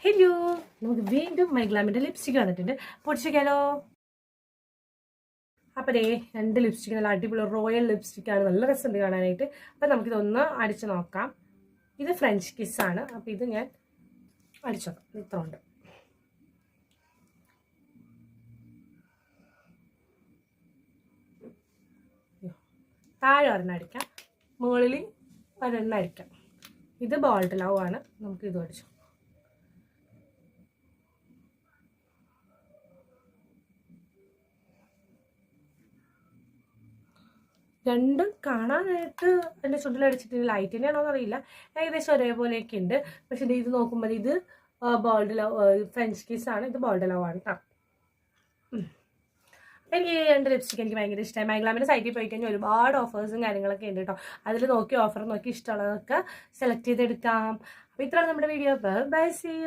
Hello, നമുക്ക് വീണ്ടും മൈഗ്ലാമിൻ്റെ lipstick വന്നിട്ടുണ്ട്. പൊടിച്ചേക്കാലോ. അപ്പോൾ ദേ 2 ലിപ്സ്റ്റിക് നല്ല അടിപൊളി റോയൽ ലിപ്സ്റ്റിക്കാണ്. നല്ല രസമുണ്ട് കാണാനായിട്ട്. അപ്പം നമുക്കിതൊന്ന് അടിച്ച് നോക്കാം. ഇത് ഫ്രഞ്ച് കിസ്സാണ്. അപ്പോൾ ഇത് ഞാൻ അടിച്ചു നോക്കാം. ഇത്ര ഉണ്ട്. താഴെ ഒരെണ്ണം അടിക്കാം, മുകളിൽ ഒരെണ്ണം അടിക്കാം. ഇത് ബോൾഡ് ലവ് ആണ്. നമുക്ക് ഇത് അടിച്ചു. രണ്ടും കാണാനായിട്ട് എൻ്റെ ചുണ്ടിലടിച്ചിട്ട് ലൈറ്റ് തന്നെയാണോ എന്നറിയില്ല, ഏകദേശം ഒരേപോലെയൊക്കെ ഉണ്ട്. പക്ഷെ ഇത് നോക്കുമ്പോൾ ഇത് ബോൾഡ് ലവ് ഫ്രഞ്ച് കിസ്സാണ്, ഇത് ബോൾഡ് ലവ് ആണ് കേട്ടോ. എനിക്ക് 2 ലിപ്സ്റ്റിക് എനിക്ക് ഭയങ്കര ഇഷ്ടമായി. മൈഗ്ലാമിൻ്റെ സൈറ്റിൽ പോയി കഴിഞ്ഞാൽ ഒരുപാട് ഓഫേഴ്സും കാര്യങ്ങളൊക്കെ ഉണ്ട് കേട്ടോ. അതിൽ നോക്കി ഓഫർ നോക്കി ഇഷ്ടമുള്ളതൊക്കെ സെലക്ട് ചെയ്തെടുക്കാം. അപ്പോൾ ഇത്രയാണ് നമ്മുടെ വീഡിയോ. By, see you.